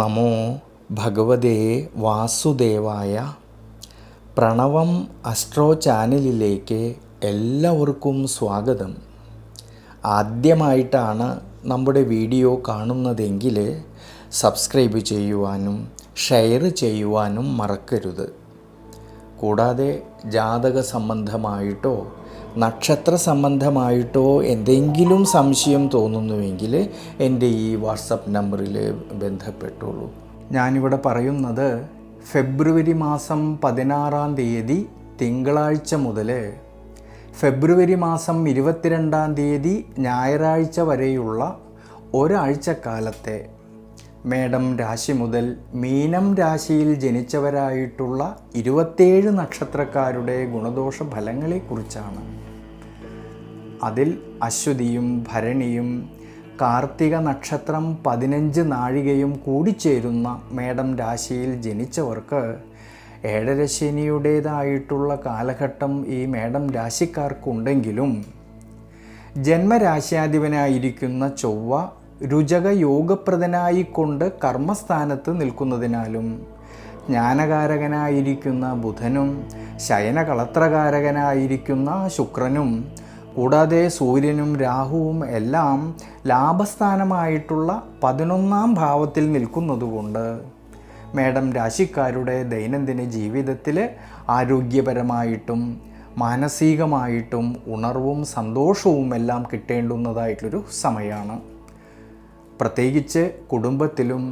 നമോ ഭഗവതേ വാസുദേവായ. പ്രണവം അസ്ട്രോ ചാനലിലേക്ക് എല്ലാവർക്കും സ്വാഗതം. ആദ്യമായിട്ടാണ് നമ്മുടെ വീഡിയോ കാണുന്നതെങ്കിൽ സബ്സ്ക്രൈബ് ചെയ്യുവാനും ഷെയർ ചെയ്യുവാനും മറക്കരുത്. കൂടാതെ ജാതക സംബന്ധമായിട്ടോ നക്ഷത്ര സംബന്ധമായിട്ടോ എന്തെങ്കിലും സംശയം തോന്നുന്നുവെങ്കിൽ എൻ്റെ ഈ വാട്സപ്പ് നമ്പറിൽ ബന്ധപ്പെട്ടോളൂ. ഞാനിവിടെ പറയുന്നത് ഫെബ്രുവരി മാസം 16-ാം തീയതി തിങ്കളാഴ്ച മുതൽ ഫെബ്രുവരി മാസം 22-ാം തീയതി ഞായറാഴ്ച വരെയുള്ള ഒരാഴ്ചക്കാലത്തെ മേടം രാശി മുതൽ മീനം രാശിയിൽ ജനിച്ചവരായിട്ടുള്ള 27 നക്ഷത്രക്കാരുടെ ഗുണദോഷ ഫലങ്ങളെക്കുറിച്ചാണ്. അതിൽ അശ്വതിയും ഭരണിയും കാർത്തിക നക്ഷത്രം 15 നാഴികയും കൂടിച്ചേരുന്ന മേടം രാശിയിൽ ജനിച്ചവർക്ക് ഏഴരശനിയുടേതായിട്ടുള്ള കാലഘട്ടം ഈ മേടം രാശിക്കാർക്കുണ്ടെങ്കിലും ജന്മരാശ്യാധിപനായിരിക്കുന്ന ചൊവ്വ രുചക യോഗപ്രദനായിക്കൊണ്ട് കർമ്മസ്ഥാനത്ത് നിൽക്കുന്നതിനാലും ജ്ഞാനകാരകനായിരിക്കുന്ന ബുധനും ശയനകളത്രകാരകനായിരിക്കുന്ന ശുക്രനും കൂടാതെ സൂര്യനും രാഹുവും എല്ലാം ലാഭസ്ഥാനമായിട്ടുള്ള 11-ാം ഭാവത്തിൽ നിൽക്കുന്നതുകൊണ്ട് മേടം രാശിക്കാരുടെ ദൈനംദിന ജീവിതത്തിൽ ആരോഗ്യപരമായിട്ടും മാനസികമായിട്ടും ഉണർവും സന്തോഷവും എല്ലാം കിട്ടേണ്ടുന്നതായിട്ടുള്ളൊരു സമയമാണ്. പ്രത്യേകിച്ച് കുടുംബത്തിലും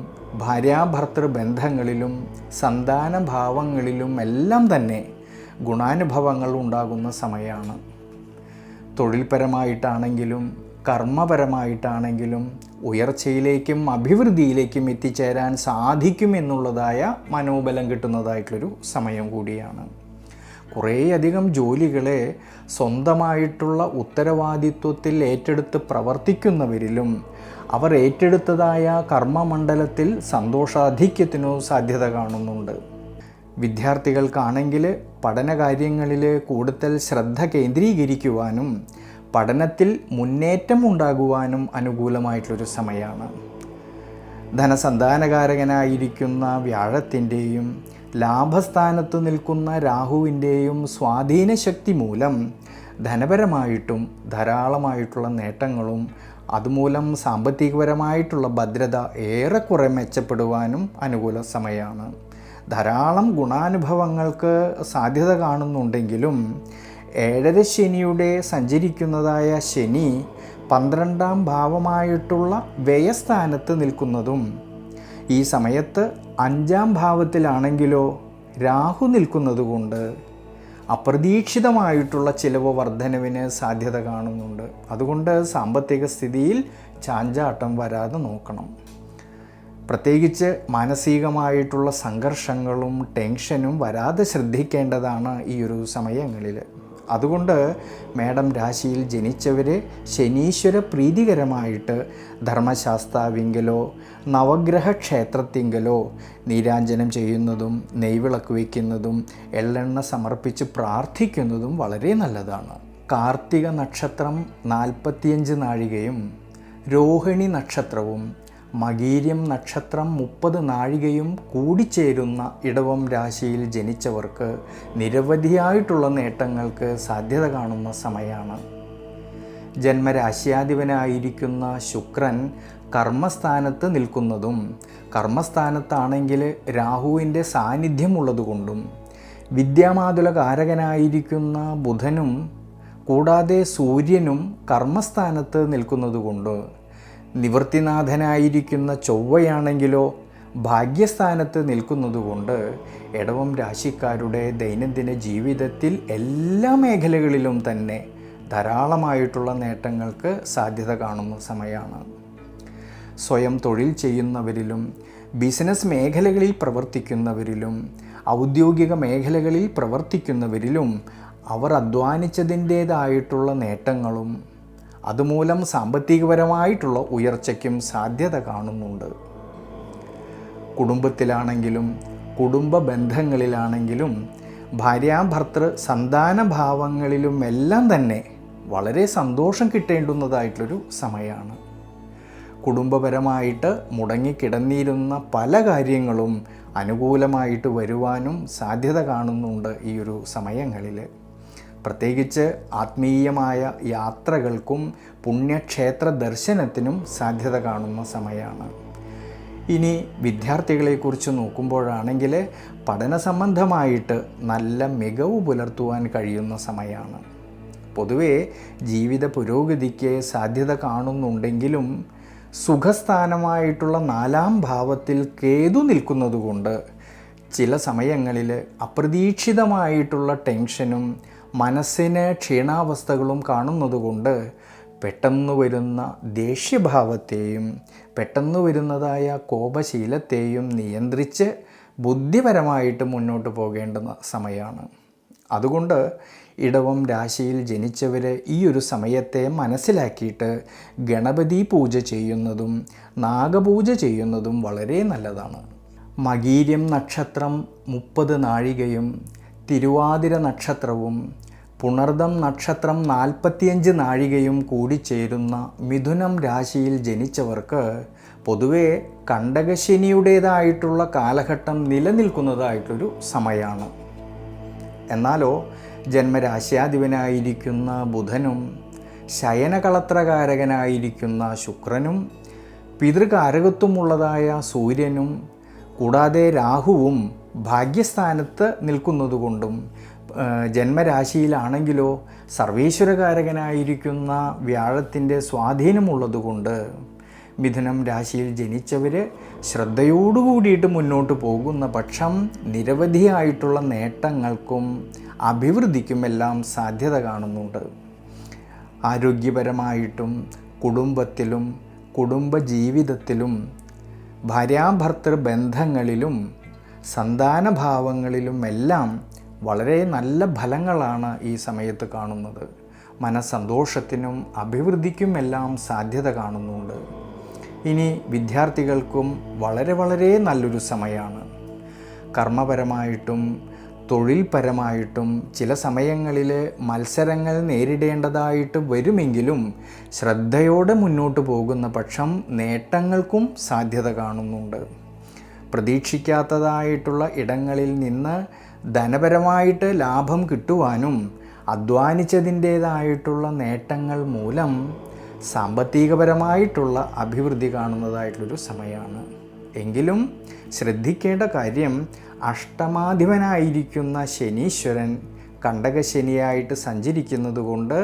ഭാര്യാഭർത്തൃ ബന്ധങ്ങളിലും സന്താനഭാവങ്ങളിലും എല്ലാം തന്നെ ഗുണാനുഭവങ്ങൾ ഉണ്ടാകുന്ന സമയമാണ്. തൊഴിൽപരമായിട്ടാണെങ്കിലും കർമ്മപരമായിട്ടാണെങ്കിലും ഉയർച്ചയിലേക്കും അഭിവൃദ്ധിയിലേക്കും എത്തിച്ചേരാൻ സാധിക്കുമെന്നുള്ളതായ മനോബലം കിട്ടുന്നതായിട്ടുള്ളൊരു സമയം കൂടിയാണ്. കുറേയധികം ജോലികളെ സ്വന്തമായിട്ടുള്ള ഉത്തരവാദിത്വത്തിൽ ഏറ്റെടുത്ത് പ്രവർത്തിക്കുന്നവരിലും അവർ ഏറ്റെടുത്തതായ കർമ്മമണ്ഡലത്തിൽ സന്തോഷാധിക്യത്തിനു സാധ്യത കാണുന്നുണ്ട്. വിദ്യാർത്ഥികൾക്കാണെങ്കിൽ പഠനകാര്യങ്ങളിൽ കൂടുതൽ ശ്രദ്ധ കേന്ദ്രീകരിക്കുവാനും പഠനത്തിൽ മുന്നേറ്റം ഉണ്ടാകുവാനും അനുകൂലമായിട്ടുള്ളൊരു സമയമാണ്. ധനസന്താനകാരകനായിരിക്കുന്ന വ്യാഴത്തിൻ്റെയും ലാഭസ്ഥാനത്ത് നിൽക്കുന്ന രാഹുവിൻ്റെയും സ്വാധീനശക്തി മൂലം ധനപരമായിട്ടും ധാരാളമായിട്ടുള്ള നേട്ടങ്ങളും അതുമൂലം സാമ്പത്തികപരമായിട്ടുള്ള ഭദ്രത ഏറെക്കുറെ മെച്ചപ്പെടുവാനും അനുകൂല സമയമാണ്. ധാരാളം ഗുണാനുഭവങ്ങൾക്ക് സാധ്യത കാണുന്നുണ്ടെങ്കിലും ഏഴരശനിയുടെ സഞ്ചരിക്കുന്നതായ ശനി 12-ാം ഭാവമായിട്ടുള്ള വ്യയസ്ഥാനത്ത് നിൽക്കുന്നതും ഈ സമയത്ത് 5-ാം ഭാവത്തിലാണെങ്കിലോ രാഹു നിൽക്കുന്നതുകൊണ്ട് അപ്രതീക്ഷിതമായിട്ടുള്ള ചിലവ് വർധനവിന് സാധ്യത കാണുന്നുണ്ട്. അതുകൊണ്ട് സാമ്പത്തിക സ്ഥിതിയിൽ ചാഞ്ചാട്ടം വരാതെ നോക്കണം. പ്രത്യേകിച്ച് മാനസികമായിട്ടുള്ള സംഘർഷങ്ങളും ടെൻഷനും വരാതെ ശ്രദ്ധിക്കേണ്ടതാണ് ഈ ഒരു സമയങ്ങളിൽ. അതുകൊണ്ട് മേടം രാശിയിൽ ജനിച്ചവർ ശനീശ്വര പ്രീതികരമായിട്ട് ധർമ്മശാസ്താവിങ്കലോ നവഗ്രഹ ക്ഷേത്രത്തിങ്കലോ നീരാഞ്ജനം ചെയ്യുന്നതും നെയ്വിളക്ക് വയ്ക്കുന്നതും എള്ളെണ്ണ സമർപ്പിച്ച് പ്രാർത്ഥിക്കുന്നതും വളരെ നല്ലതാണ്. കാർത്തിക നക്ഷത്രം 45 നാഴികയും രോഹിണി നക്ഷത്രവും മകീര്യം നക്ഷത്രം 30 നാഴികയും കൂടിച്ചേരുന്ന ഇടവം രാശിയിൽ ജനിച്ചവർക്ക് നിരവധിയായിട്ടുള്ള നേട്ടങ്ങൾക്ക് സാധ്യത കാണുന്ന സമയമാണ്. ജന്മരാശ്യാധിപനായിരിക്കുന്ന ശുക്രൻ കർമ്മസ്ഥാനത്ത് നിൽക്കുന്നതും കർമ്മസ്ഥാനത്താണെങ്കിൽ രാഹുവിൻ്റെ സാന്നിധ്യമുള്ളതുകൊണ്ടും വിദ്യാമാതുലകാരകനായിരിക്കുന്ന ബുധനും കൂടാതെ സൂര്യനും കർമ്മസ്ഥാനത്ത് നിൽക്കുന്നതുകൊണ്ട് നിവൃത്തിനാഥനായിരിക്കുന്ന ചൊവ്വയാണെങ്കിലോ ഭാഗ്യസ്ഥാനത്ത് നിൽക്കുന്നതുകൊണ്ട് ഇടവം രാശിക്കാരുടെ ദൈനംദിന ജീവിതത്തിൽ എല്ലാ മേഖലകളിലും തന്നെ ധാരാളമായിട്ടുള്ള നേട്ടങ്ങൾക്ക് സാധ്യത കാണുന്ന സമയമാണ്. സ്വയം തൊഴിൽ ചെയ്യുന്നവരിലും ബിസിനസ് മേഖലകളിൽ പ്രവർത്തിക്കുന്നവരിലും ഔദ്യോഗിക മേഖലകളിൽ പ്രവർത്തിക്കുന്നവരിലും അവർ അധ്വാനിച്ചതിൻ്റേതായിട്ടുള്ള നേട്ടങ്ങളും അതുമൂലം സാമ്പത്തികപരമായിട്ടുള്ള ഉയർച്ചയ്ക്കും സാധ്യത കാണുന്നുണ്ട്. കുടുംബത്തിലാണെങ്കിലും കുടുംബ ബന്ധങ്ങളിലാണെങ്കിലും ഭാര്യാഭർത്തൃ സന്താനഭാവങ്ങളിലും എല്ലാം തന്നെ വളരെ സന്തോഷം കിട്ടേണ്ടുന്നതായിട്ടുള്ളൊരു സമയമാണ്. കുടുംബപരമായിട്ട് മുടങ്ങിക്കിടന്നിരുന്ന പല കാര്യങ്ങളും അനുകൂലമായിട്ട് വരുവാനും സാധ്യത കാണുന്നുണ്ട് ഈ ഒരു സമയങ്ങളിൽ. പ്രത്യേകിച്ച് ആത്മീയമായ യാത്രകൾക്കും പുണ്യക്ഷേത്ര ദർശനത്തിനും സാധ്യത കാണുന്ന സമയമാണ്. ഇനി വിദ്യാർത്ഥികളെക്കുറിച്ച് നോക്കുമ്പോഴാണെങ്കിൽ പഠന സംബന്ധമായിട്ട് നല്ല മികവ് പുലർത്തുവാൻ കഴിയുന്ന സമയമാണ്. പൊതുവേ ജീവിത പുരോഗതിക്ക് സാധ്യത കാണുന്നുണ്ടെങ്കിലും സുഖസ്ഥാനമായിട്ടുള്ള 4-ാം ഭാവത്തിൽ കേതു നിൽക്കുന്നതുകൊണ്ട് ചില സമയങ്ങളിൽ അപ്രതീക്ഷിതമായിട്ടുള്ള ടെൻഷനും മനസ്സിന് ക്ഷീണാവസ്ഥകളും കാണുന്നതുകൊണ്ട് പെട്ടെന്ന് വരുന്ന ദേഷ്യഭാവത്തെയും പെട്ടെന്ന് വരുന്നതായ കോപശീലത്തെയും നിയന്ത്രിച്ച് ബുദ്ധിപരമായിട്ട് മുന്നോട്ട് പോകേണ്ടുന്ന സമയമാണ്. അതുകൊണ്ട് ഇടവം രാശിയിൽ ജനിച്ചവർ ഈ ഒരു സമയത്തെ മനസ്സിലാക്കിയിട്ട് ഗണപതി പൂജ ചെയ്യുന്നതും നാഗപൂജ ചെയ്യുന്നതും വളരെ നല്ലതാണ്. മകീര്യം നക്ഷത്രം 30 നാഴികയും തിരുവാതിര നക്ഷത്രവും പുണർദം നക്ഷത്രം 45 നാഴികയും കൂടിച്ചേരുന്ന മിഥുനം രാശിയിൽ ജനിച്ചവർക്ക് പൊതുവെ കണ്ടകശനിയുടേതായിട്ടുള്ള കാലഘട്ടം നിലനിൽക്കുന്നതായിട്ടൊരു സമയമാണ്. എന്നാലോ ജന്മരാശ്യാധിപനായിരിക്കുന്ന ബുധനും ശയനകളത്രകാരകനായിരിക്കുന്ന ശുക്രനും പിതൃകാരകത്വമുള്ളതായ സൂര്യനും കൂടാതെ രാഹുവും ഭാഗ്യസ്ഥാനത്ത് നിൽക്കുന്നതുകൊണ്ടും ജന്മരാശിയിലാണെങ്കിലോ സർവീശ്വരകാരകനായിരിക്കുന്ന വ്യാഴത്തിൻ്റെ സ്വാധീനമുള്ളതുകൊണ്ട് മിഥുനം രാശിയിൽ ജനിച്ചവർ ശ്രദ്ധയോടുകൂടിയിട്ട് മുന്നോട്ട് പോകുന്ന പക്ഷം നിരവധിയായിട്ടുള്ള നേട്ടങ്ങൾക്കും അഭിവൃദ്ധിക്കുമെല്ലാം സാധ്യത കാണുന്നുണ്ട്. ആരോഗ്യപരമായിട്ടും കുടുംബത്തിലും കുടുംബജീവിതത്തിലും ഭാര്യാഭർത്തൃ ബന്ധങ്ങളിലും സന്താനഭാവങ്ങളിലുമെല്ലാം വളരെ നല്ല ഫലങ്ങളാണ് ഈ സമയത്ത് കാണുന്നത്. മനസ്സന്തോഷത്തിനും അഭിവൃദ്ധിക്കുമെല്ലാം സാധ്യത കാണുന്നുണ്ട്. ഇനി വിദ്യാർത്ഥികൾക്കും വളരെ നല്ലൊരു സമയമാണ്. കർമ്മപരമായിട്ടും തൊഴിൽപരമായിട്ടും ചില സമയങ്ങളിൽ മത്സരങ്ങൾ നേരിടേണ്ടതായിട്ട് വരുമെങ്കിലും ശ്രദ്ധയോടെ മുന്നോട്ട് പോകുന്ന പക്ഷം നേട്ടങ്ങൾക്കും സാധ്യത കാണുന്നുണ്ട്. പ്രതീക്ഷിക്കാത്തതായിട്ടുള്ള ഇടങ്ങളിൽ നിന്ന് ധനപരമായിട്ട് ലാഭം കിട്ടുവാനും അധ്വാനിച്ചതിൻ്റേതായിട്ടുള്ള നേട്ടങ്ങൾ മൂലം സാമ്പത്തികപരമായിട്ടുള്ള അഭിവൃദ്ധി കാണുന്നതായിട്ടുള്ളൊരു സമയമാണ്. എങ്കിലും ശ്രദ്ധിക്കേണ്ട കാര്യം അഷ്ടമാധിപനായിരിക്കുന്ന ശനീശ്വരൻ കണ്ടകശനിയായിട്ട് സഞ്ചരിക്കുന്നത് കൊണ്ട്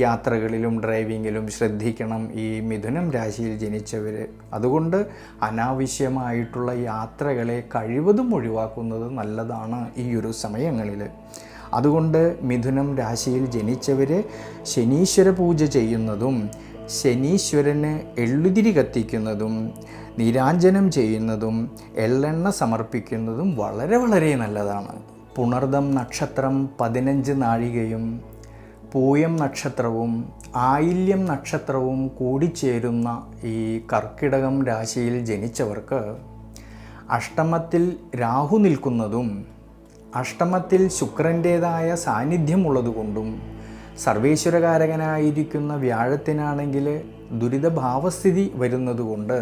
യാത്രകളിലും ഡ്രൈവിങ്ങിലും ശ്രദ്ധിക്കണം ഈ മിഥുനം രാശിയിൽ ജനിച്ചവർ. അതുകൊണ്ട് അനാവശ്യമായിട്ടുള്ള യാത്രകളെ കഴിവതും ഒഴിവാക്കുന്നത് നല്ലതാണ് ഈ ഒരു സമയങ്ങളിൽ. അതുകൊണ്ട് മിഥുനം രാശിയിൽ ജനിച്ചവർ ശനീശ്വര പൂജ ചെയ്യുന്നതും ശനീശ്വരന് എള്ളുതിരി കത്തിക്കുന്നതും നീരാഞ്ജനം ചെയ്യുന്നതും എള്ളെണ്ണ സമർപ്പിക്കുന്നതും വളരെ നല്ലതാണ്. പുണർദം നക്ഷത്രം 15 നാഴികയും പൂയം നക്ഷത്രവും ആയില്യം നക്ഷത്രവും കൂടിച്ചേരുന്ന ഈ കർക്കിടകം രാശിയിൽ ജനിച്ചവർക്ക് അഷ്ടമത്തിൽ രാഹു നിൽക്കുന്നതും അഷ്ടമത്തിൽ ശുക്രൻ്റേതായ സാന്നിധ്യമുള്ളതുകൊണ്ടും സർവേശ്വരകാരകനായിരിക്കുന്ന വ്യാഴത്തിനാണെങ്കിൽ ദുരിതഭാവസ്ഥിതി വരുന്നതുകൊണ്ട്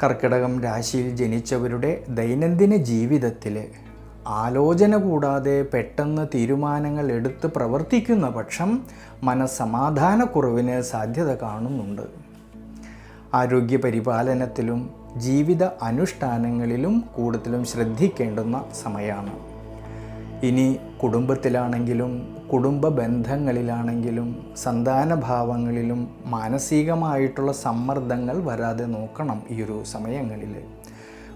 കർക്കിടകം രാശിയിൽ ജനിച്ചവരുടെ ദൈനംദിന ജീവിതത്തിൽ ആലോചന കൂടാതെ പെട്ടെന്ന് തീരുമാനങ്ങൾ എടുത്ത് പ്രവർത്തിക്കുന്ന പക്ഷം മനസ്സമാധാനക്കുറവിന് സാധ്യത കാണുന്നുണ്ട്. ആരോഗ്യപരിപാലനത്തിലും ജീവിത അനുഷ്ഠാനങ്ങളിലും കൂടുതലും ശ്രദ്ധിക്കേണ്ടുന്ന സമയമാണ്. ഇനി കുടുംബത്തിലാണെങ്കിലും കുടുംബ ബന്ധങ്ങളിലാണെങ്കിലും സന്താനഭാവങ്ങളിലും മാനസികമായിട്ടുള്ള സമ്മർദ്ദങ്ങൾ വരാതെ നോക്കണം ഈ ഒരു സമയങ്ങളിൽ.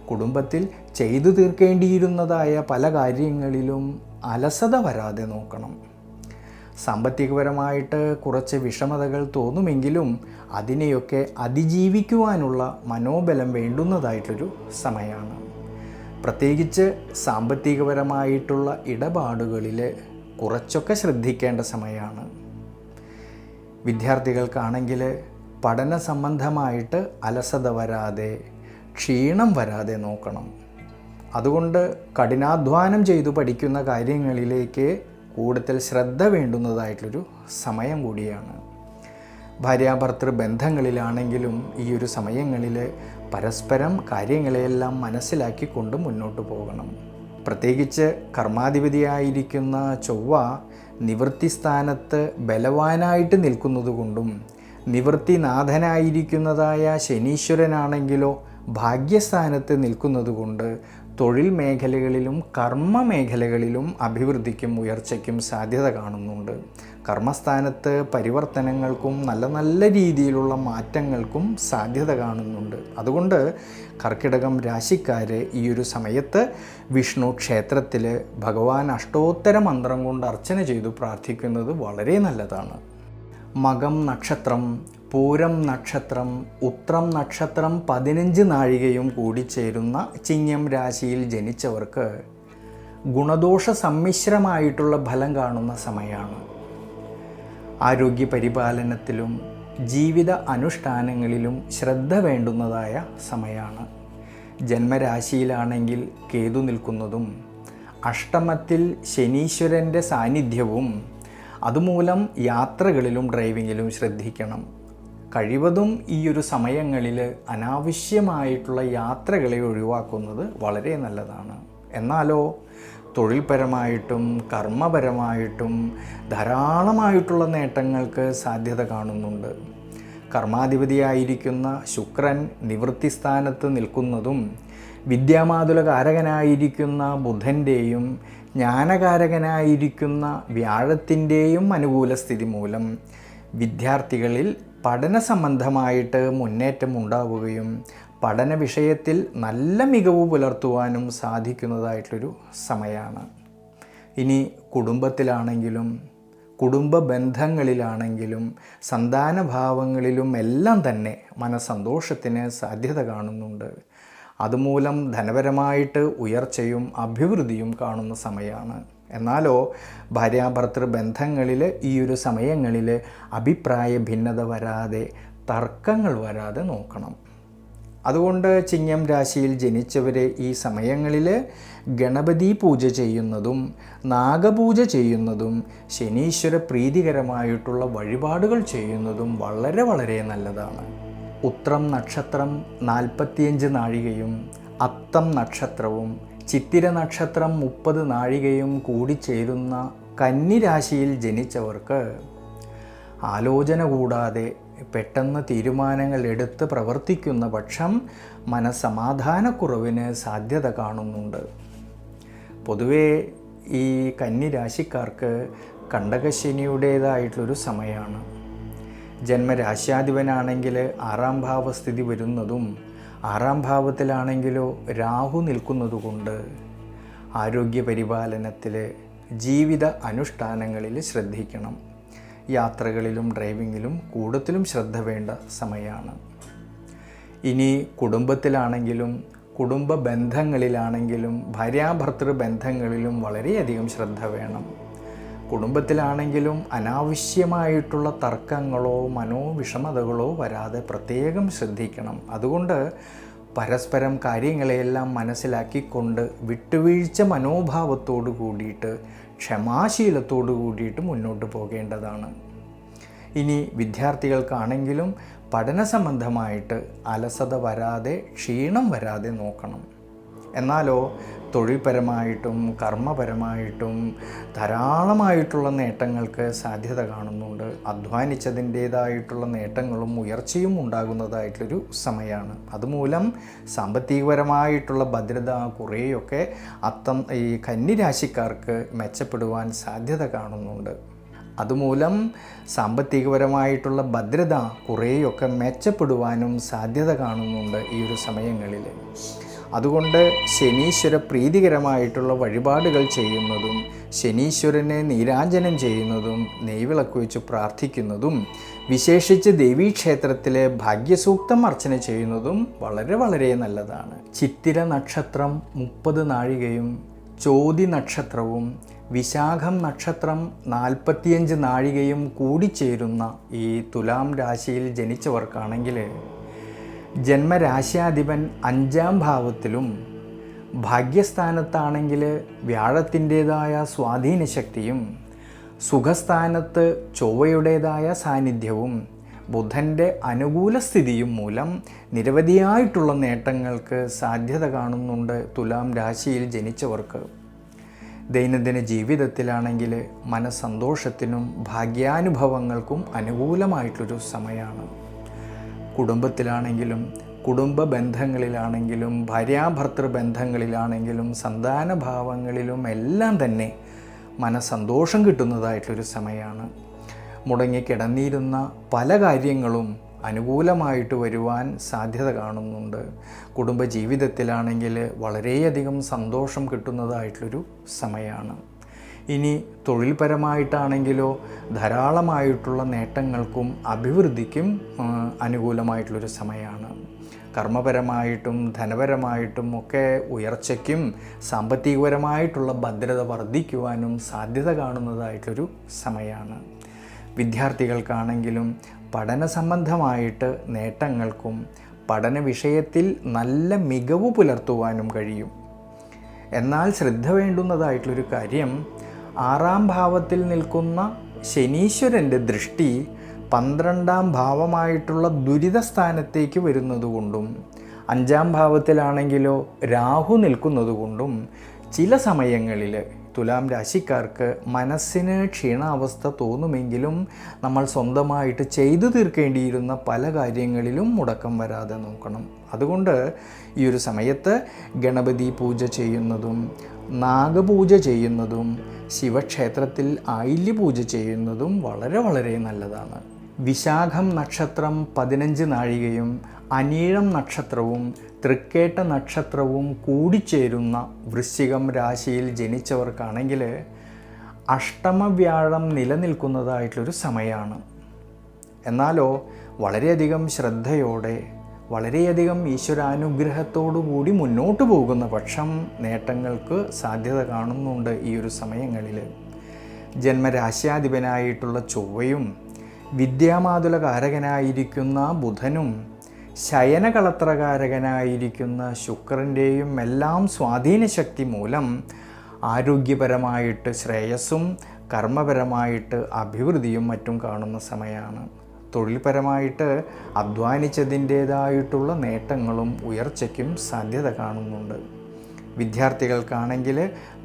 കുടുംബത്തിൽ ചെയ്തു തീർക്കേണ്ടിയിരുന്നതായ പല കാര്യങ്ങളിലും അലസത വരാതെ നോക്കണം. സാമ്പത്തികപരമായിട്ട് കുറച്ച് വിഷമതകൾ തോന്നുമെങ്കിലും അതിനെയൊക്കെ അതിജീവിക്കുവാനുള്ള മനോബലം വേണ്ടുന്നതായിട്ടൊരു സമയമാണ്. പ്രത്യേകിച്ച് സാമ്പത്തികപരമായിട്ടുള്ള ഇടപാടുകളിൽ കുറച്ചൊക്കെ ശ്രദ്ധിക്കേണ്ട സമയമാണ്. വിദ്യാർത്ഥികൾക്കാണെങ്കിൽ പഠന സംബന്ധമായിട്ട് അലസത വരാതെ ക്ഷീണം വരാതെ നോക്കണം. അതുകൊണ്ട് കഠിനാധ്വാനം ചെയ്തു പഠിക്കുന്ന കാര്യങ്ങളിലേക്ക് കൂടുതൽ ശ്രദ്ധ വേണ്ടുന്നതായിട്ടൊരു സമയം കൂടിയാണ്. ഭാര്യാഭർത്തൃ ബന്ധങ്ങളിലാണെങ്കിലും ഈ ഒരു സമയങ്ങളിൽ പരസ്പരം കാര്യങ്ങളെയെല്ലാം മനസ്സിലാക്കിക്കൊണ്ട് മുന്നോട്ട് പോകണം. പ്രത്യേകിച്ച് കർമാധിപതിയായിരിക്കുന്ന ചൊവ്വ നിവൃത്തി സ്ഥാനത്ത് ബലവാനായിട്ട് നിൽക്കുന്നതുകൊണ്ടും നിവൃത്തിനാഥനായിരിക്കുന്നതായ ശനീശ്വരനാണെങ്കിലോ ഭാഗ്യസ്ഥാനത്ത് നിൽക്കുന്നതുകൊണ്ട് തൊഴിൽ മേഖലകളിലും കർമ്മ മേഖലകളിലും അഭിവൃദ്ധിക്കും ഉയർച്ചയ്ക്കും സാധ്യത കാണുന്നുണ്ട്. കർമ്മസ്ഥാനത്ത് പരിവർത്തനങ്ങൾക്കും നല്ല നല്ല രീതിയിലുള്ള മാറ്റങ്ങൾക്കും സാധ്യത കാണുന്നുണ്ട്. അതുകൊണ്ട് കർക്കിടകം രാശിക്കാർ ഈ ഒരു സമയത്ത് വിഷ്ണു ക്ഷേത്രത്തിൽ ഭഗവാൻ അഷ്ടോത്തര മന്ത്രം കൊണ്ട് അർച്ചന ചെയ്തു പ്രാർത്ഥിക്കുന്നത് വളരെ നല്ലതാണ്. മകം നക്ഷത്രം, പൂരം നക്ഷത്രം, ഉത്രം നക്ഷത്രം 15 നാഴികയും കൂടിച്ചേരുന്ന ചിങ്ങം രാശിയിൽ ജനിച്ചവർക്ക് ഗുണദോഷ സമ്മിശ്രമായിട്ടുള്ള ഫലം കാണുന്ന സമയമാണ്. ആരോഗ്യ പരിപാലനത്തിലും ജീവിത അനുഷ്ഠാനങ്ങളിലും ശ്രദ്ധ വേണ്ടുന്നതായ സമയമാണ്. ജന്മരാശിയിലാണെങ്കിൽ കേതു നിൽക്കുന്നതും അഷ്ടമത്തിൽ ശനീശ്വരൻ്റെ സാന്നിധ്യവും അതുമൂലം യാത്രകളിലും ഡ്രൈവിങ്ങിലും ശ്രദ്ധിക്കണം. കഴിവതും ഈ ഒരു സമയങ്ങളിൽ അനാവശ്യമായിട്ടുള്ള യാത്രകളെ ഒഴിവാക്കുന്നത് വളരെ നല്ലതാണ്. എന്നാലോ തൊഴിൽപരമായിട്ടും കർമ്മപരമായിട്ടും ധാരാളമായിട്ടുള്ള നേട്ടങ്ങൾക്ക് സാധ്യത കാണുന്നുണ്ട്. കർമാധിപതിയായിരിക്കുന്ന ശുക്രൻ നിവൃത്തി സ്ഥാനത്ത് നിൽക്കുന്നതും വിദ്യാമാതുലകാരകനായിരിക്കുന്ന ബുധൻ്റെയും ജ്ഞാനകാരകനായിരിക്കുന്ന വ്യാഴത്തിൻ്റെയും അനുകൂല സ്ഥിതി മൂലം വിദ്യാർത്ഥികളിൽ പഠന സംബന്ധമായിട്ട് മുന്നേറ്റം ഉണ്ടാവുകയും പഠന വിഷയത്തിൽ നല്ല മികവ് പുലർത്തുവാനും സാധിക്കുന്നതായിട്ടൊരു സമയമാണ്. ഇനി കുടുംബത്തിലാണെങ്കിലും കുടുംബ ബന്ധങ്ങളിലാണെങ്കിലും സന്താനഭാവങ്ങളിലും എല്ലാം തന്നെ മനസ്സന്തോഷത്തിന് സാധ്യത കാണുന്നുണ്ട്. അതുമൂലം ധനപരമായിട്ട് ഉയർച്ചയും അഭിവൃദ്ധിയും കാണുന്ന സമയമാണ്. എന്നാലോ ഭാര്യാഭർത്തൃ ബന്ധങ്ങളിൽ ഈ ഒരു സമയങ്ങളിൽ അഭിപ്രായ ഭിന്നത വരാതെ തർക്കങ്ങൾ വരാതെ നോക്കണം. അതുകൊണ്ട് ചിങ്ങം രാശിയിൽ ജനിച്ചവരെ ഈ സമയങ്ങളിൽ ഗണപതി പൂജ ചെയ്യുന്നതും നാഗപൂജ ചെയ്യുന്നതും ശനീശ്വര പ്രീതികരമായിട്ടുള്ള വഴിപാടുകൾ ചെയ്യുന്നതും വളരെ വളരെ നല്ലതാണ്. ഉത്രം നക്ഷത്രം 45 നാഴികയും അത്തം നക്ഷത്രവും ചിത്തിര നക്ഷത്രം 30 നാഴികയും കൂടിച്ചേരുന്ന കന്നിരാശിയിൽ ജനിച്ചവർക്ക് ആലോചന കൂടാതെ പെട്ടെന്ന് തീരുമാനങ്ങൾ എടുത്ത് പ്രവർത്തിക്കുന്ന പക്ഷം മനസ്സമാധാനക്കുറവിന് സാധ്യത കാണുന്നുണ്ട്. പൊതുവേ ഈ കന്നിരാശിക്കാർക്ക് കണ്ടകശനിയുടേതായിട്ടുള്ളൊരു സമയമാണ്. ജന്മരാശ്യാധിപനാണെങ്കിൽ 6-ാം ഭാവസ്ഥിതി വരുന്നതും 6-ാം ഭാവത്തിലാണെങ്കിലോ രാഹു നിൽക്കുന്നതുകൊണ്ട് ആരോഗ്യ പരിപാലനത്തിൽ ജീവിത അനുഷ്ഠാനങ്ങളിൽ ശ്രദ്ധിക്കണം. യാത്രകളിലും ഡ്രൈവിങ്ങിലും കൂടുതലും ശ്രദ്ധ വേണ്ട സമയമാണ്. ഇനി കുടുംബത്തിലാണെങ്കിലും കുടുംബ ബന്ധങ്ങളിലാണെങ്കിലും ഭാര്യാഭർത്തൃ ബന്ധങ്ങളിലും വളരെയധികം ശ്രദ്ധ വേണം. കുടുംബത്തിലാണെങ്കിലും അനാവശ്യമായിട്ടുള്ള തർക്കങ്ങളോ മനോവിഷമതകളോ വരാതെ പ്രത്യേകം ശ്രദ്ധിക്കണം. അതുകൊണ്ട് പരസ്പരം കാര്യങ്ങളെയെല്ലാം മനസ്സിലാക്കിക്കൊണ്ട് വിട്ടുവീഴ്ച മനോഭാവത്തോടു കൂടിയിട്ട് ക്ഷമാശീലത്തോടു കൂടിയിട്ട് മുന്നോട്ട് പോകേണ്ടതാണ്. ഇനി വിദ്യാർത്ഥികൾക്കാണെങ്കിലും പഠന സംബന്ധമായിട്ട് അലസത വരാതെ ക്ഷീണം വരാതെ നോക്കണം. എന്നാലോ തൊഴിൽപരമായിട്ടും കർമ്മപരമായിട്ടും ധാരാളമായിട്ടുള്ള നേട്ടങ്ങൾക്ക് സാധ്യത കാണുന്നുണ്ട്. അധ്വാനിച്ചതിൻ്റേതായിട്ടുള്ള നേട്ടങ്ങളും ഉയർച്ചയും ഉണ്ടാകുന്നതായിട്ടുള്ളൊരു സമയമാണ്. അതുമൂലം സാമ്പത്തികപരമായിട്ടുള്ള ഭദ്രത കുറേയൊക്കെ ഈ കന്നിരാശിക്കാർക്ക് മെച്ചപ്പെടുവാൻ സാധ്യത കാണുന്നുണ്ട്. അതുമൂലം സാമ്പത്തികപരമായിട്ടുള്ള ഭദ്രത കുറേയൊക്കെ മെച്ചപ്പെടുവാനും സാധ്യത കാണുന്നുണ്ട് ഈ ഒരു സമയങ്ങളിൽ. അതുകൊണ്ട് ശനീശ്വര പ്രീതികരമായിട്ടുള്ള വഴിപാടുകൾ ചെയ്യുന്നതും ശനീശ്വരനെ നീരാഞ്ജനം ചെയ്യുന്നതും നെയ്വിളക്ക് വെച്ച് പ്രാർത്ഥിക്കുന്നതും വിശേഷിച്ച് ദേവീക്ഷേത്രത്തിലെ ഭാഗ്യസൂക്തം അർച്ചന ചെയ്യുന്നതും വളരെ വളരെ നല്ലതാണ്. ചിത്തിര നക്ഷത്രം 30 നാഴികയും ചോതി നക്ഷത്രവും വിശാഖം നക്ഷത്രം 45 നാഴികയും കൂടിച്ചേരുന്ന ഈ തുലാം രാശിയിൽ ജനിച്ചവർക്കാണെങ്കിൽ ജന്മരാശ്യാധിപൻ 5-ാം ഭാവത്തിലും ഭാഗ്യസ്ഥാനത്താണെങ്കിൽ വ്യാഴത്തിൻ്റേതായ സ്വാധീനശക്തിയും സുഖസ്ഥാനത്ത് ചൊവ്വയുടേതായ സാന്നിധ്യവും ബുധൻ്റെ അനുകൂല സ്ഥിതിയും മൂലം നിരവധിയായിട്ടുള്ള നേട്ടങ്ങൾക്ക് സാധ്യത കാണുന്നുണ്ട് തുലാം രാശിയിൽ ജനിച്ചവർക്ക്. ദൈനംദിന ജീവിതത്തിലാണെങ്കിൽ മനസ്സന്തോഷത്തിനും ഭാഗ്യാനുഭവങ്ങൾക്കും അനുകൂലമായിട്ടൊരു സമയമാണ്. കുടുംബത്തിലാണെങ്കിലും കുടുംബ ബന്ധങ്ങളിലാണെങ്കിലും ഭാര്യാഭർത്തൃ ബന്ധങ്ങളിലാണെങ്കിലും സന്താനഭാവങ്ങളിലും എല്ലാം തന്നെ മനസ്സന്തോഷം കിട്ടുന്നതായിട്ടൊരു സമയമാണ്. മുടങ്ങിക്കിടന്നിരുന്ന പല കാര്യങ്ങളും അനുകൂലമായിട്ട് വരുവാൻ സാധ്യത കാണുന്നുണ്ട്. കുടുംബജീവിതത്തിലാണെങ്കിൽ വളരെയധികം സന്തോഷം കിട്ടുന്നതായിട്ടുള്ളൊരു സമയമാണ്. ഇനി തൊഴിൽപരമായിട്ടാണെങ്കിലോ ധാരാളമായിട്ടുള്ള നേട്ടങ്ങൾക്കും അഭിവൃദ്ധിക്കും അനുകൂലമായിട്ടുള്ളൊരു സമയമാണ്. കർമ്മപരമായിട്ടും ധനപരമായിട്ടും ഒക്കെ ഉയർച്ചയ്ക്കും സാമ്പത്തികപരമായിട്ടുള്ള ഭദ്രത വർദ്ധിക്കുവാനും സാധ്യത കാണുന്നതായിട്ടൊരു സമയമാണ്. വിദ്യാർത്ഥികൾക്കാണെങ്കിലും പഠന സംബന്ധമായിട്ട് നേട്ടങ്ങൾക്കും പഠന വിഷയത്തിൽ നല്ല മികവ് പുലർത്തുവാനും കഴിയും. എന്നാൽ ശ്രദ്ധ വേണ്ടുന്നതായിട്ടുള്ളൊരു കാര്യം, 6-ാം ഭാവത്തിൽ നിൽക്കുന്ന ശനീശ്വരൻ്റെ ദൃഷ്ടി 12-ാം ഭാവമായിട്ടുള്ള ദുരിതസ്ഥാനത്തേക്ക് വരുന്നതുകൊണ്ടും 5-ാം ഭാവത്തിലാണെങ്കിലോ രാഹു നിൽക്കുന്നതുകൊണ്ടും ചില സമയങ്ങളിൽ തുലാം രാശിക്കാർക്ക് മനസ്സിന് ക്ഷീണാവസ്ഥ തോന്നുമെങ്കിലും നമ്മൾ സ്വന്തമായിട്ട് ചെയ്തു തീർക്കേണ്ടിയിരുന്ന പല കാര്യങ്ങളിലും മുടക്കം വരാതെ നോക്കണം. അതുകൊണ്ട് ഈ ഒരു സമയത്ത് ഗണപതി പൂജ ചെയ്യുന്നതും നാഗപൂജ ചെയ്യുന്നതും ശിവക്ഷേത്രത്തിൽ ആയില്യ പൂജ ചെയ്യുന്നതും വളരെ വളരെ നല്ലതാണ്. വിശാഖം നക്ഷത്രം 15 നാഴികയും അനീഴം നക്ഷത്രവും തൃക്കേട്ട നക്ഷത്രവും കൂടിച്ചേരുന്ന വൃശ്ചികം രാശിയിൽ ജനിച്ചവർക്കാണെങ്കിൽ അഷ്ടമവ്യാഴം നിലനിൽക്കുന്നതായിട്ടുള്ളൊരു സമയമാണ്. എന്നാലോ വളരെയധികം ശ്രദ്ധയോടെ വളരെയധികം ഈശ്വരാനുഗ്രഹത്തോടു കൂടി മുന്നോട്ട് പോകുന്ന പക്ഷം നേട്ടങ്ങൾക്ക് സാധ്യത കാണുന്നുണ്ട്. ഈ ഒരു സമയങ്ങളിൽ ജന്മരാശ്യാധിപനായിട്ടുള്ള ചൊവ്വയും വിദ്യാമാതുലകാരകനായിരിക്കുന്ന ബുധനും ശയനകളത്രകാരകനായിരിക്കുന്ന ശുക്രൻ്റെയും എല്ലാം സ്വാധീനശക്തി മൂലം ആരോഗ്യപരമായിട്ട് ശ്രേയസ്സും കർമ്മപരമായിട്ട് അഭിവൃദ്ധിയും മറ്റും കാണുന്ന സമയമാണ്. തൊഴിൽപരമായിട്ട് അധ്വാനിച്ചതിൻ്റേതായിട്ടുള്ള നേട്ടങ്ങളും ഉയർച്ചയ്ക്കും സാധ്യത കാണുന്നുണ്ട്. വിദ്യാർത്ഥികൾക്കാണെങ്കിൽ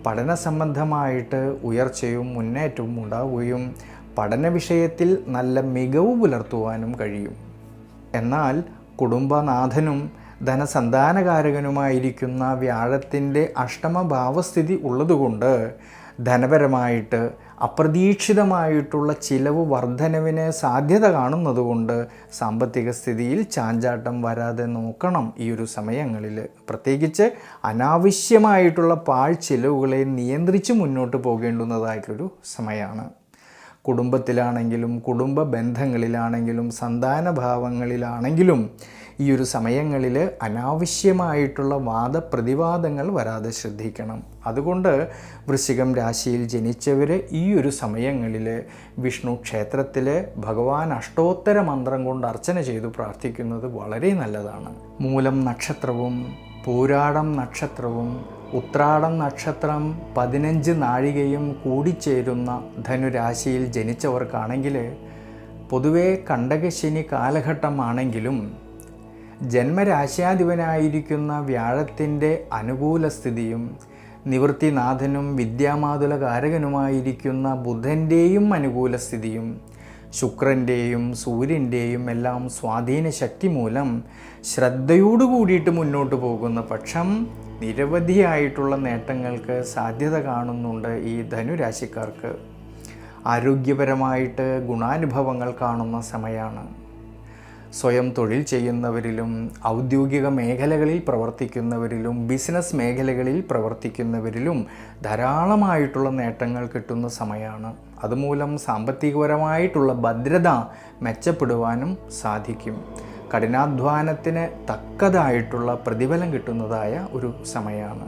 പഠന സംബന്ധമായിട്ട് ഉയർച്ചയും മുന്നേറ്റവും ഉണ്ടാവുകയും പഠന വിഷയത്തിൽ നല്ല മികവ് പുലർത്തുവാനും കഴിയും. എന്നാൽ കുടുംബനാഥനും ധനസന്താനകാരകനുമായിരിക്കുന്ന വ്യാഴത്തിൻ്റെ അഷ്ടമഭാവസ്ഥിതി ഉള്ളതുകൊണ്ട് ധനപരമായിട്ട് അപ്രതീക്ഷിതമായിട്ടുള്ള ചിലവ് വർധനവിന് സാധ്യത കാണുന്നതുകൊണ്ട് സാമ്പത്തിക സ്ഥിതിയിൽ ചാഞ്ചാട്ടം വരാതെ നോക്കണം. ഈ ഒരു സമയങ്ങളിൽ പ്രത്യേകിച്ച് അനാവശ്യമായിട്ടുള്ള ചിലവുകളെ നിയന്ത്രിച്ച് മുന്നോട്ട് പോകേണ്ടുന്നതായിട്ടൊരു സമയമാണ്. കുടുംബത്തിലാണെങ്കിലും കുടുംബ ബന്ധങ്ങളിലാണെങ്കിലും സന്താനഭാവങ്ങളിലാണെങ്കിലും ഈ ഒരു സമയങ്ങളിൽ അനാവശ്യമായിട്ടുള്ള വാദപ്രതിവാദങ്ങൾ വരാതെ ശ്രദ്ധിക്കണം. അതുകൊണ്ട് വൃശ്ചികം രാശിയിൽ ജനിച്ചവർ ഈ ഒരു സമയങ്ങളിൽ വിഷ്ണു ക്ഷേത്രത്തിൽ ഭഗവാൻ അഷ്ടോത്തര മന്ത്രം കൊണ്ട് അർച്ചന ചെയ്തു പ്രാർത്ഥിക്കുന്നത് വളരെ നല്ലതാണ്. മൂലം നക്ഷത്രവും പൂരാടം നക്ഷത്രവും ഉത്രാടം നക്ഷത്രം 15 നാഴികയും കൂടിച്ചേരുന്ന ധനുരാശിയിൽ ജനിച്ചവർക്കാണെങ്കിൽ പൊതുവെ കണ്ടകശനി കാലഘട്ടമാണെങ്കിലും ജന്മരാശ്യാധിപനായിരിക്കുന്ന വ്യാഴത്തിൻ്റെ അനുകൂല സ്ഥിതിയും നിവൃത്തിനാഥനും വിദ്യാമാതുലകാരകനുമായിരിക്കുന്ന ബുധൻ്റെയും അനുകൂല സ്ഥിതിയും ശുക്രൻ്റെയും സൂര്യൻ്റെയും എല്ലാം സ്വാധീന ശക്തി മൂലം ശ്രദ്ധയോടു കൂടിയിട്ട് മുന്നോട്ട് പോകുന്ന പക്ഷം നിരവധിയായിട്ടുള്ള നേട്ടങ്ങൾക്ക് സാധ്യത കാണുന്നുണ്ട് ഈ ധനുരാശിക്കാർക്ക്. ആരോഗ്യപരമായിട്ട് ഗുണാനുഭവങ്ങൾ കാണുന്ന സമയമാണ്. സ്വയം തൊഴിൽ ചെയ്യുന്നവരിലും ഔദ്യോഗിക മേഖലകളിൽ പ്രവർത്തിക്കുന്നവരിലും ബിസിനസ് മേഖലകളിൽ പ്രവർത്തിക്കുന്നവരിലും ധാരാളമായിട്ടുള്ള നേട്ടങ്ങൾ കിട്ടുന്ന സമയമാണ്. അതുമൂലം സാമ്പത്തികപരമായിട്ടുള്ള ഭദ്രത മെച്ചപ്പെടുവാനും സാധിക്കും. കഠിനാധ്വാനത്തിന് തക്കതായിട്ടുള്ള പ്രതിഫലം കിട്ടുന്നതായ ഒരു സമയമാണ്.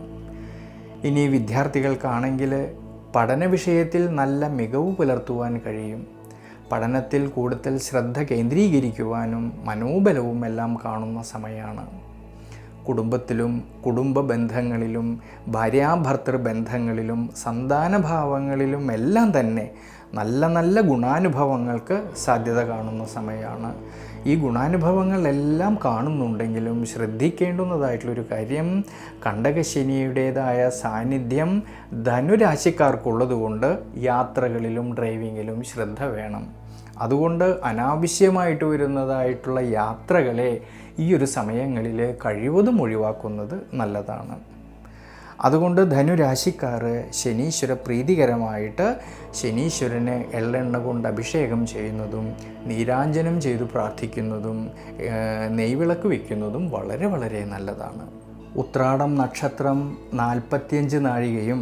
ഇനി വിദ്യാർത്ഥികൾക്കാണെങ്കിൽ പഠന വിഷയത്തിൽ നല്ല മികവ് പുലർത്തുവാൻ കഴിയും. പഠനത്തിൽ കൂടുതൽ ശ്രദ്ധ കേന്ദ്രീകരിക്കുവാനും മനോബലവും എല്ലാം കാണുന്ന സമയമാണ്. കുടുംബത്തിലും കുടുംബ ബന്ധങ്ങളിലും ഭാര്യാഭർത്തൃ ബന്ധങ്ങളിലും സന്താനഭാവങ്ങളിലും എല്ലാം തന്നെ നല്ല നല്ല ഗുണാനുഭവങ്ങൾക്ക് സാധ്യത കാണുന്ന സമയമാണ്. ഈ ഗുണാനുഭവങ്ങളെല്ലാം കാണുന്നുണ്ടെങ്കിലും ശ്രദ്ധിക്കേണ്ടുന്നതായിട്ടുള്ളൊരു കാര്യം, കണ്ടകശനിയുടേതായ സാന്നിധ്യം ധനുരാശിക്കാർക്കുള്ളതുകൊണ്ട് യാത്രകളിലും ഡ്രൈവിങ്ങിലും ശ്രദ്ധ വേണം. അതുകൊണ്ട് അനാവശ്യമായിട്ട് വരുന്നതായിട്ടുള്ള യാത്രകളെ ഈ ഒരു സമയങ്ങളിൽ കഴിവതും ഒഴിവാക്കുന്നത് നല്ലതാണ്. അതുകൊണ്ട് ധനുരാശിക്കാർ ശനീശ്വര പ്രീതികരമായിട്ട് ശനീശ്വരനെ എള്ളെണ്ണ കൊണ്ട് അഭിഷേകം ചെയ്യുന്നതും നീരാഞ്ജനം ചെയ്തു പ്രാർത്ഥിക്കുന്നതും നെയ്വിളക്ക് വയ്ക്കുന്നതും വളരെ വളരെ നല്ലതാണ്. ഉത്രാടം നക്ഷത്രം 45 നാഴികയും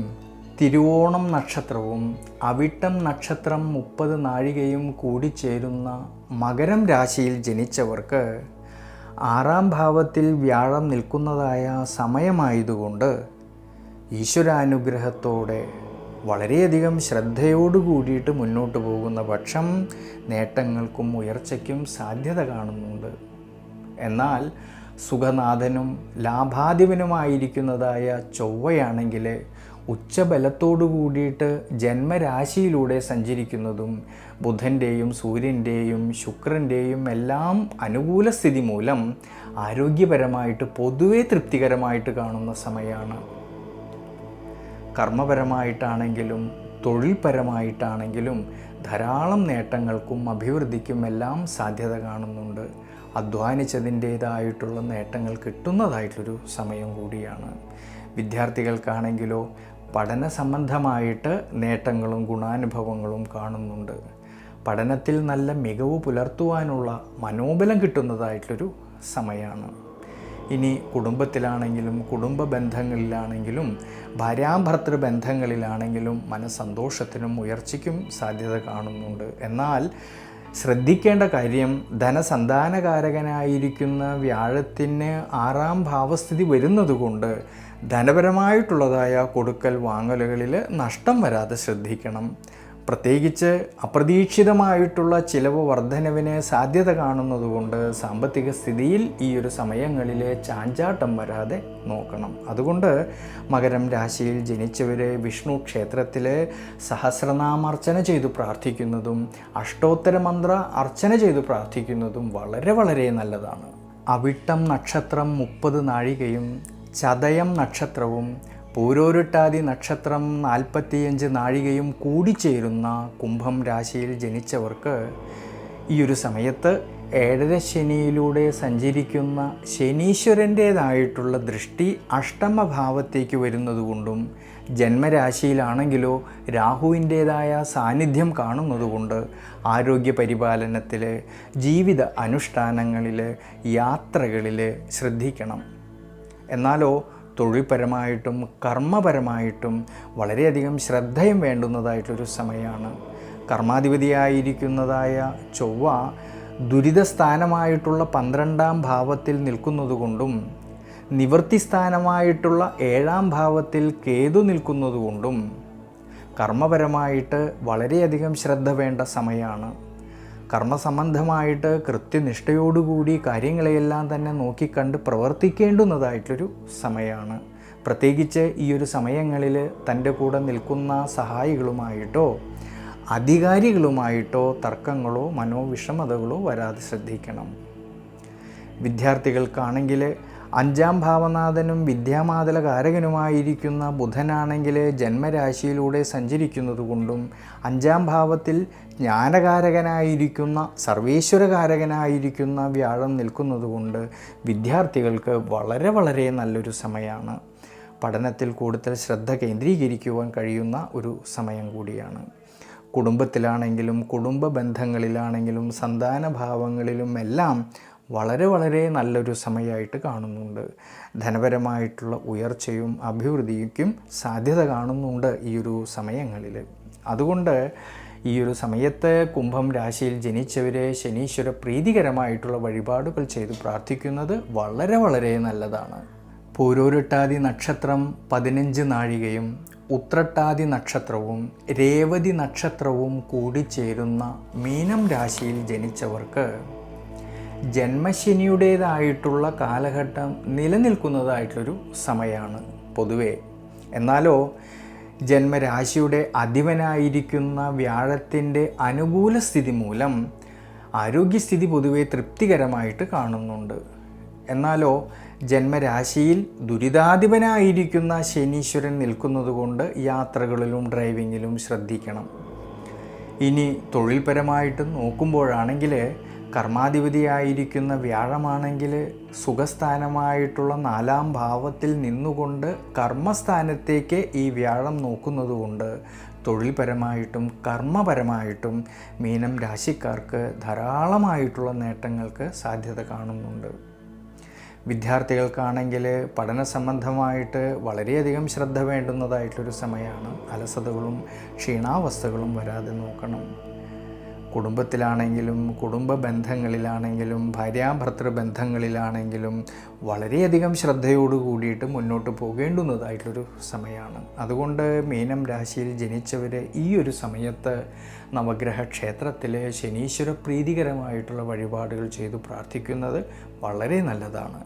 തിരുവോണം നക്ഷത്രവും അവിട്ടം നക്ഷത്രം 30 നാഴികയും കൂടിച്ചേരുന്ന മകരം രാശിയിൽ ജനിച്ചവർക്ക് 6-ാം ഭാവത്തിൽ വ്യാഴം നിൽക്കുന്നതായ സമയമായതുകൊണ്ട് ഈശ്വരാനുഗ്രഹത്തോടെ വളരെയധികം ശ്രദ്ധയോടു കൂടിയിട്ട് മുന്നോട്ട് പോകുന്ന പക്ഷം നേട്ടങ്ങൾക്കും ഉയർച്ചയ്ക്കും സാധ്യത കാണുന്നുണ്ട്. എന്നാൽ സുഖനാഥനും ലാഭാധിപനുമായിരിക്കുന്നതായ ചൊവ്വയാണെങ്കിൽ ഉച്ചബലത്തോടു കൂടിയിട്ട് ജന്മരാശിയിലൂടെ സഞ്ചരിക്കുന്നതും ബുധൻ്റെയും സൂര്യൻ്റെയും ശുക്രൻ്റെയും എല്ലാം അനുകൂല സ്ഥിതി മൂലം ആരോഗ്യപരമായിട്ട് പൊതുവെ തൃപ്തികരമായിട്ട് കാണുന്ന സമയമാണ്. കർമ്മപരമായിട്ടാണെങ്കിലും തൊഴിൽപരമായിട്ടാണെങ്കിലും ധാരാളം നേട്ടങ്ങൾക്കും അഭിവൃദ്ധിക്കും എല്ലാം സാധ്യത കാണുന്നുണ്ട്. അധ്വാനിച്ചതിൻ്റേതായിട്ടുള്ള നേട്ടങ്ങൾ കിട്ടുന്നതായിട്ടൊരു സമയം കൂടിയാണ്. വിദ്യാർത്ഥികൾക്കാണെങ്കിലോ പഠന സംബന്ധമായിട്ട് നേട്ടങ്ങളും ഗുണാനുഭവങ്ങളും കാണുന്നുണ്ട്. പഠനത്തിൽ നല്ല മികവ് പുലർത്തുവാനുള്ള മനോബലം കിട്ടുന്നതായിട്ടൊരു സമയമാണ്. ഇനി കുടുംബത്തിലാണെങ്കിലും കുടുംബ ബന്ധങ്ങളിലാണെങ്കിലും ഭാര്യാഭർത്തൃ ബന്ധങ്ങളിലാണെങ്കിലും മനസ്സന്തോഷത്തിനും ഉയർച്ചയ്ക്കും സാധ്യത കാണുന്നുണ്ട്. എന്നാൽ ശ്രദ്ധിക്കേണ്ട കാര്യം, ധനസന്താനകാരകനായിരിക്കുന്ന വ്യാഴത്തിന് 6-ാം ഭാവസ്ഥിതി വരുന്നതുകൊണ്ട് ധനപരമായിട്ടുള്ളതായ കൊടുക്കൽ വാങ്ങലുകളിൽ നഷ്ടം വരാതെ ശ്രദ്ധിക്കണം. പ്രത്യേകിച്ച് അപ്രതീക്ഷിതമായിട്ടുള്ള ചിലവ് വർധനവിന് സാധ്യത കാണുന്നതുകൊണ്ട് സാമ്പത്തിക സ്ഥിതിയിൽ ഈ ഒരു സമയങ്ങളിൽ ചാഞ്ചാട്ടം വരാതെ നോക്കണം. അതുകൊണ്ട് മകരം രാശിയിൽ ജനിച്ചവർ വിഷ്ണു ക്ഷേത്രത്തിൽ സഹസ്രനാമാർച്ചന ചെയ്തു പ്രാർത്ഥിക്കുന്നതും അഷ്ടോത്തര മന്ത്ര അർച്ചന ചെയ്തു പ്രാർത്ഥിക്കുന്നതും വളരെ വളരെ നല്ലതാണ്. അവിട്ടം നക്ഷത്രം 30 നാഴികയും ചതയം നക്ഷത്രവും പൂരോരുട്ടാതി നക്ഷത്രം 45 നാഴികയും കൂടിച്ചേരുന്ന കുംഭം രാശിയിൽ ജനിച്ചവർക്ക് ഈ ഒരു സമയത്ത് 7ര ശനിയിലൂടെ സഞ്ചരിക്കുന്ന ശനീശ്വരൻ്റേതായിട്ടുള്ള ദൃഷ്ടി അഷ്ടമഭാവത്തേക്ക് വരുന്നതുകൊണ്ടും ജന്മരാശിയിലാണെങ്കിലോ രാഹുവിൻ്റേതായ സാന്നിധ്യം കാണുന്നതുകൊണ്ട് ആരോഗ്യ പരിപാലനത്തിൽ, ജീവിത അനുഷ്ഠാനങ്ങളിൽ, യാത്രകളിൽ ശ്രദ്ധിക്കണം. എന്നാലോ തൊഴിൽപരമായിട്ടും കർമ്മപരമായിട്ടും വളരെയധികം ശ്രദ്ധയും വേണ്ടുന്നതായിട്ടൊരു സമയമാണ്. കർമാധിപതിയായിരിക്കുന്നതായ ചൊവ്വ ദുരിതസ്ഥാനമായിട്ടുള്ള 12-ാം ഭാവത്തിൽ നിൽക്കുന്നതുകൊണ്ടും നിവൃത്തിസ്ഥാനമായിട്ടുള്ള 7-ാം ഭാവത്തിൽ കേതു നിൽക്കുന്നതുകൊണ്ടും കർമ്മപരമായിട്ട് വളരെയധികം ശ്രദ്ധ വേണ്ട സമയമാണ്. കർമ്മസംബന്ധമായിട്ട് കൃത്യനിഷ്ഠയോടുകൂടി കാര്യങ്ങളെയെല്ലാം തന്നെ നോക്കിക്കണ്ട് പ്രവർത്തിക്കേണ്ടുന്നതായിട്ടൊരു സമയമാണ്. പ്രത്യേകിച്ച് ഈ ഒരു സമയങ്ങളിൽ തൻ്റെ കൂടെ നിൽക്കുന്ന സഹായികളുമായിട്ടോ അധികാരികളുമായിട്ടോ തർക്കങ്ങളോ മനോവിഷമതകളോ വരാതെ ശ്രദ്ധിക്കണം. വിദ്യാർത്ഥികൾക്കാണെങ്കിൽ 5-ാം ഭാവനാഥനും വിദ്യാമാതല കാരകനുമായിരിക്കുന്ന ബുധനാണെങ്കിൽ ജന്മരാശിയിലൂടെ സഞ്ചരിക്കുന്നതുകൊണ്ടും 5-ാം ഭാവത്തിൽ ജ്ഞാനകാരകനായിരിക്കുന്ന സർവേശ്വരകാരകനായിരിക്കുന്ന വ്യാഴം നിൽക്കുന്നതുകൊണ്ട് വിദ്യാർത്ഥികൾക്ക് വളരെ വളരെ നല്ലൊരു സമയമാണ്. പഠനത്തിൽ കൂടുതൽ ശ്രദ്ധ കേന്ദ്രീകരിക്കുവാൻ കഴിയുന്ന ഒരു സമയം കൂടിയാണ്. കുടുംബത്തിലാണെങ്കിലും കുടുംബ ബന്ധങ്ങളിലാണെങ്കിലും സന്താനഭാവങ്ങളിലും എല്ലാം വളരെ വളരെ നല്ലൊരു സമയമായിട്ട് കാണുന്നുണ്ട്. ധനപരമായിട്ടുള്ള ഉയർച്ചയും അഭിവൃദ്ധിക്കും സാധ്യത കാണുന്നുണ്ട് ഈ ഒരു സമയങ്ങളിൽ. അതുകൊണ്ട് ഈ ഒരു സമയത്ത് കുംഭം രാശിയിൽ ജനിച്ചവർ ശനീശ്വര പ്രീതികരമായിട്ടുള്ള വഴിപാടുകൾ ചെയ്ത് പ്രാർത്ഥിക്കുന്നത് വളരെ വളരെ നല്ലതാണ്. പൂരോരുട്ടാതി നക്ഷത്രം 15 നാഴികയും ഉത്രട്ടാതി നക്ഷത്രവും രേവതി നക്ഷത്രവും കൂടിച്ചേരുന്ന മീനം രാശിയിൽ ജനിച്ചവർക്ക് ജന്മശനിയുടേതായിട്ടുള്ള കാലഘട്ടം നിലനിൽക്കുന്നതായിട്ടൊരു സമയമാണ് പൊതുവേ. എന്നാലോ ജന്മരാശിയുടെ അധിപനായിരിക്കുന്ന വ്യാഴത്തിൻ്റെ അനുകൂല സ്ഥിതി മൂലം ആരോഗ്യസ്ഥിതി പൊതുവെ തൃപ്തികരമായിട്ട് കാണുന്നുണ്ട്. എന്നാലോ ജന്മരാശിയിൽ ദുരിതാധിപനായിരിക്കുന്ന ശനീശ്വരൻ നിൽക്കുന്നതുകൊണ്ട് യാത്രകളിലും ഡ്രൈവിങ്ങിലും ശ്രദ്ധിക്കണം. ഇനി തൊഴിൽപരമായിട്ട് നോക്കുമ്പോഴാണെങ്കിൽ കർമാധിപതിയായിരിക്കുന്ന വ്യാഴമാണെങ്കിൽ സുഖസ്ഥാനമായിട്ടുള്ള 4-ാം ഭാവത്തിൽ നിന്നുകൊണ്ട് കർമ്മസ്ഥാനത്തേക്ക് ഈ വ്യാഴം നോക്കുന്നതുകൊണ്ട് തൊഴിൽപരമായിട്ടും കർമ്മപരമായിട്ടും മീനം രാശിക്കാർക്ക് ധാരാളമായിട്ടുള്ള നേട്ടങ്ങൾക്ക് സാധ്യത കാണുന്നുണ്ട്. വിദ്യാർത്ഥികൾക്കാണെങ്കിൽ പഠന സംബന്ധമായിട്ട് വളരെയധികം ശ്രദ്ധ വേണ്ടുന്നതായിട്ടൊരു സമയമാണ്. അലസതകളും ക്ഷീണാവസ്ഥകളും വരാതെ നോക്കണം. കുടുംബത്തിലാണെങ്കിലും കുടുംബ ബന്ധങ്ങളിലാണെങ്കിലും ഭാര്യാഭർത്തൃ ബന്ധങ്ങളിലാണെങ്കിലും വളരെയധികം ശ്രദ്ധയോട് കൂടിയിട്ട് മുന്നോട്ട് പോകേണ്ടുന്നതായിട്ടൊരു സമയമാണ്. അതുകൊണ്ട് മീനം രാശിയിൽ ജനിച്ചവർ ഈ ഒരു സമയത്ത് നവഗ്രഹ ക്ഷേത്രത്തിൽ ശനീശ്വര പ്രീതികരമായിട്ടുള്ള വഴിപാടുകൾ ചെയ്തു പ്രാർത്ഥിക്കുന്നത് വളരെ നല്ലതാണ്.